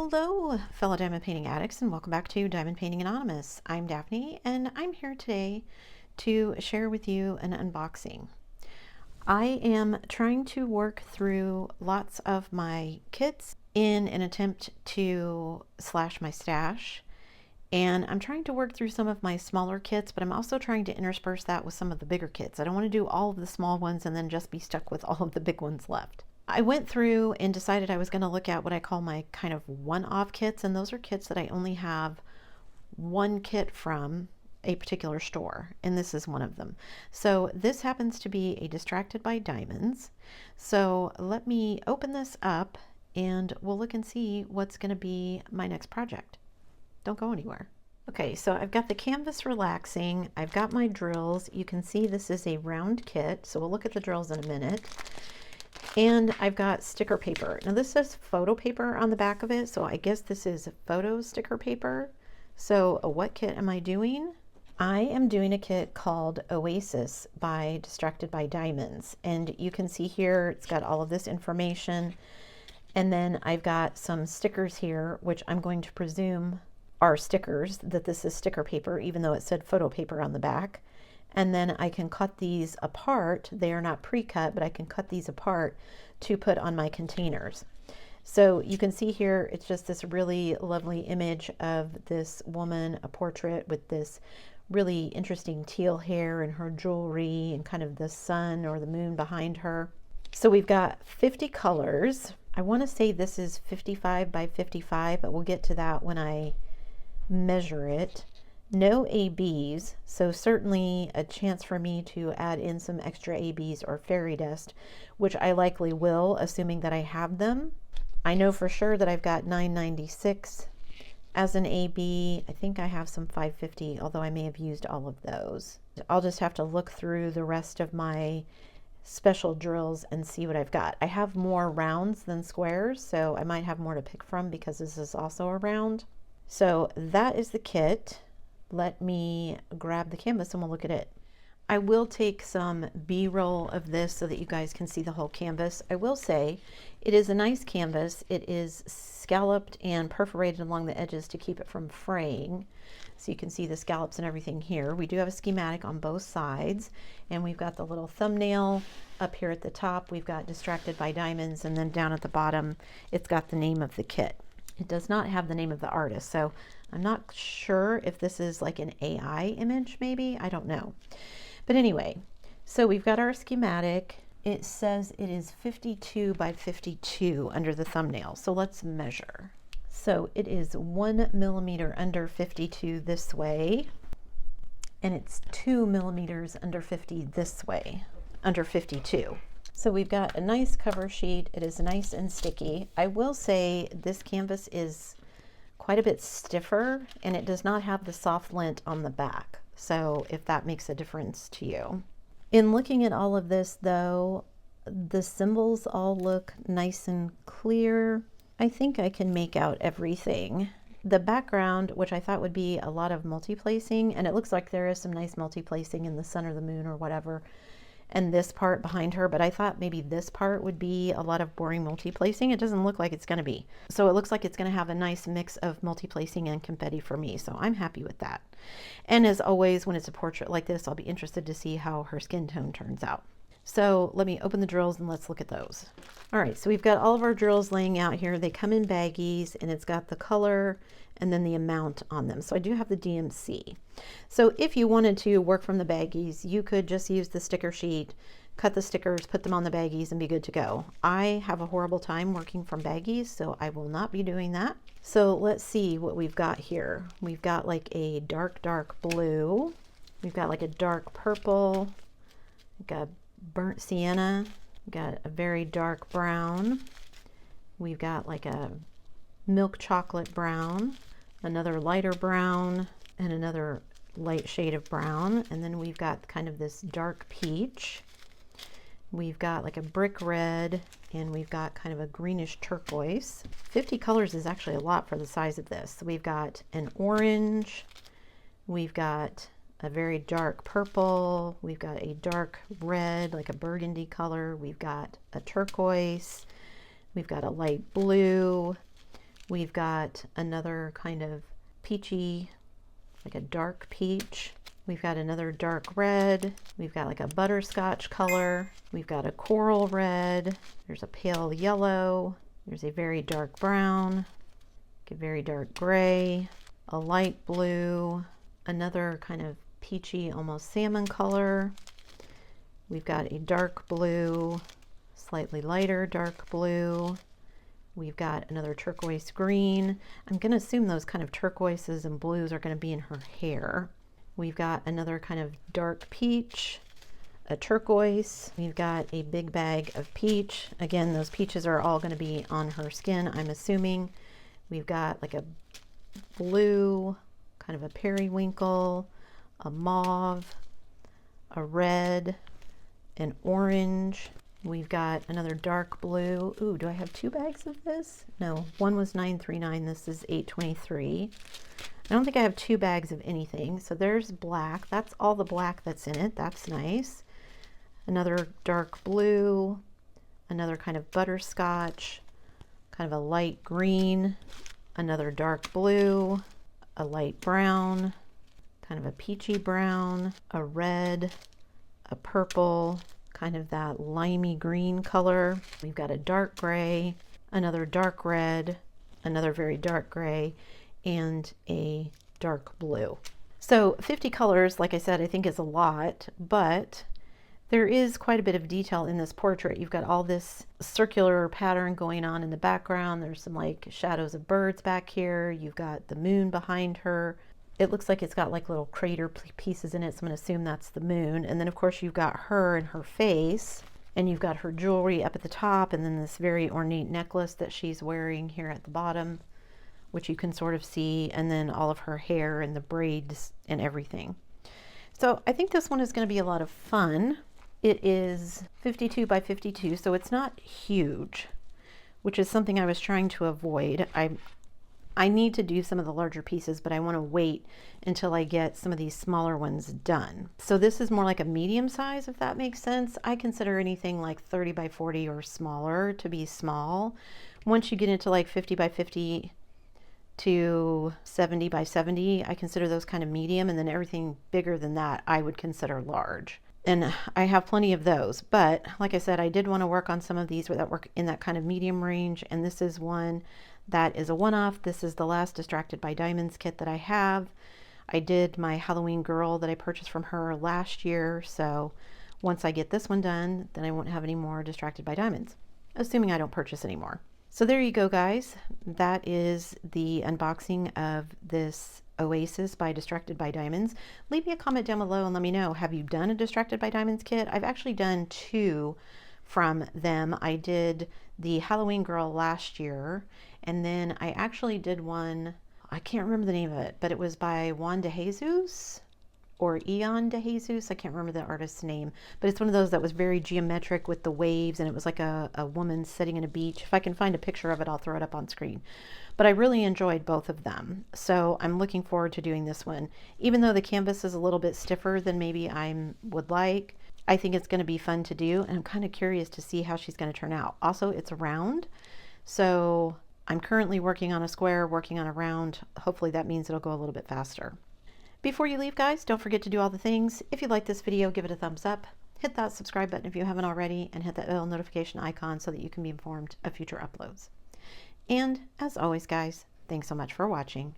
Hello, fellow diamond painting addicts, and welcome back to Diamond Painting Anonymous. I'm Daphne, and I'm here today to share with you an unboxing. I am trying to work through lots of my kits in an attempt to slash my stash, and I'm trying to work through some of my smaller kits, but I'm also trying to intersperse that with some of the bigger kits. I don't want to do all of the small ones and then just be stuck with all of the big ones left. I went through and decided I was going to look at what I call my kind of one-off kits, and those are kits that I only have one kit from a particular store, and this is one of them. So this happens to be a Distracted by Diamonds. So let me open this up and we'll look and see what's going to be my next project. Don't go anywhere. Okay, so I've got the canvas relaxing. I've got my drills. You can see this is a round kit, so we'll look at the drills in a minute. And I've got sticker paper. Now this says photo paper on the back of it, so I guess this is photo sticker paper. So what kit am I doing? I am doing a kit called Oasis by Distracted by Diamonds. And you can see here, it's got all of this information. And then I've got some stickers here, which I'm going to presume are stickers, that this is sticker paper, even though it said photo paper on the back. And then I can cut these apart. They are not pre-cut, but I can cut these apart to put on my containers. So you can see here, it's just this really lovely image of this woman, a portrait with this really interesting teal hair and her jewelry and kind of the sun or the moon behind her. So we've got 50 colors. I want to say this is 55 by 55, but we'll get to that when I measure it. No ABs, so certainly a chance for me to add in some extra ABs or fairy dust, which I likely will, assuming that I have them. I know for sure that I've got 996 as an AB. I think I have some 550, although I may have used all of those. I'll just have to look through the rest of my special drills and see what I've got. I have more rounds than squares, so I might have more to pick from because this is also a round. So that is the kit. Let me grab the canvas and we'll look at it. I will take some B-roll of this so that you guys can see the whole canvas. I will say it is a nice canvas. It is scalloped and perforated along the edges to keep it from fraying. So you can see the scallops and everything here. We do have a schematic on both sides, and we've got the little thumbnail up here at the top. We've got Distracted by Diamonds, and then down at the bottom it's got the name of the kit. It does not have the name of the artist, so I'm not sure if this is like an AI image, maybe. I don't know. But anyway, so we've got our schematic. It says it is 52 by 52 under the thumbnail. So let's measure. So it is 1 millimeter under 52 this way, and it's 2 millimeters under 50 this way, under 52. So we've got a nice cover sheet. It is nice and sticky. I will say this canvas is quite a bit stiffer, and it does not have the soft lint on the back. So if that makes a difference to you. In looking at all of this though, the symbols all look nice and clear. I think I can make out everything. The background, which I thought would be a lot of multi-placing, and it looks like there is some nice multi-placing in the sun or the moon or whatever, and this part behind her, but I thought maybe this part would be a lot of boring multi-placing. It doesn't look like it's going to be. So it looks like it's going to have a nice mix of multi-placing and confetti for me, so I'm happy with that. And as always, when it's a portrait like this, I'll be interested to see how her skin tone turns out. So let me open the drills and let's look at those. All right, so we've got all of our drills laying out here. They come in baggies, and it's got the color and then the amount on them. So I do have the DMC. So if you wanted to work from the baggies, you could just use the sticker sheet, cut the stickers, put them on the baggies, and be good to go. I have a horrible time working from baggies, so I will not be doing that. So let's see what we've got here. We've got like a dark, dark blue. We've got like a dark purple. We've got burnt sienna. We've got a very dark brown. We've got like a milk chocolate brown, another lighter brown, and another light shade of brown. And then we've got kind of this dark peach. We've got like a brick red, and we've got kind of a greenish turquoise. 50 colors is actually a lot for the size of this. So we've got an orange, we've got a very dark purple, we've got a dark red, like a burgundy color, we've got a turquoise, we've got a light blue, We've got another kind of peachy, like a dark peach. We've got another dark red. We've got like a butterscotch color. We've got a coral red. There's a pale yellow. There's a very dark brown, a very dark gray, a light blue, another kind of peachy, almost salmon color. We've got a dark blue, slightly lighter dark blue. We've got another turquoise green. I'm going to assume those kind of turquoises and blues are going to be in her hair. We've got another kind of dark peach, a turquoise. We've got a big bag of peach. Again, those peaches are all going to be on her skin, I'm assuming. We've got like a blue, kind of a periwinkle, a mauve, a red, an orange. We've got another dark blue. Ooh, do I have 2 bags of this? No, one was $9.39. This is $8.23. I don't think I have 2 bags of anything. So there's black. That's all the black that's in it. That's nice. Another dark blue, another kind of butterscotch, kind of a light green, another dark blue, a light brown, kind of a peachy brown, a red, a purple, kind of that limey green color. We've got a dark gray, another dark red, another very dark gray, and a dark blue. So 50 colors, like I said, I think is a lot, but there is quite a bit of detail in this portrait. You've got all this circular pattern going on in the background. There's some like shadows of birds back here. You've got the moon behind her. It looks like it's got like little crater pieces in it, so I'm going to assume that's the moon. And then of course you've got her and her face, and you've got her jewelry up at the top, and then this very ornate necklace that she's wearing here at the bottom, which you can sort of see, and then all of her hair and the braids and everything. So I think this one is going to be a lot of fun. It is 52 by 52, so it's not huge, which is something I was trying to avoid. I need to do some of the larger pieces, but I want to wait until I get some of these smaller ones done. So this is more like a medium size, if that makes sense. I consider anything like 30 by 40 or smaller to be small. Once you get into like 50 by 50 to 70 by 70, I consider those kind of medium, and then everything bigger than that I would consider large. And I have plenty of those, but like I said, I did want to work on some of these that work in that kind of medium range, and this is one that is a one-off. This is the last Distracted by Diamonds kit that I have. I did my Halloween girl that I purchased from her last year, so once I get this one done, then I won't have any more Distracted by Diamonds, assuming I don't purchase any more. So there you go, guys. That is the unboxing of this Oasis by Distracted by Diamonds. Leave me a comment down below and let me know, have you done a Distracted by Diamonds kit? I've actually done 2 from them. I did the Halloween girl last year, and then I actually did one, I can't remember the name of it, but it was by Juan de Jesus or Eon de Jesus. I can't remember the artist's name, but it's one of those that was very geometric with the waves, and it was like a woman sitting in a beach. If I can find a picture of it, I'll throw it up on screen. But I really enjoyed both of them, so I'm looking forward to doing this one. Even though the canvas is a little bit stiffer than maybe I would like, I think it's going to be fun to do, and I'm kind of curious to see how she's going to turn out. Also, it's round, so I'm currently working on a square, working on a round. Hopefully that means it'll go a little bit faster. Before you leave, guys, don't forget to do all the things. If you like this video, give it a thumbs up. Hit that subscribe button if you haven't already, and hit that bell notification icon so that you can be informed of future uploads. And as always, guys, thanks so much for watching.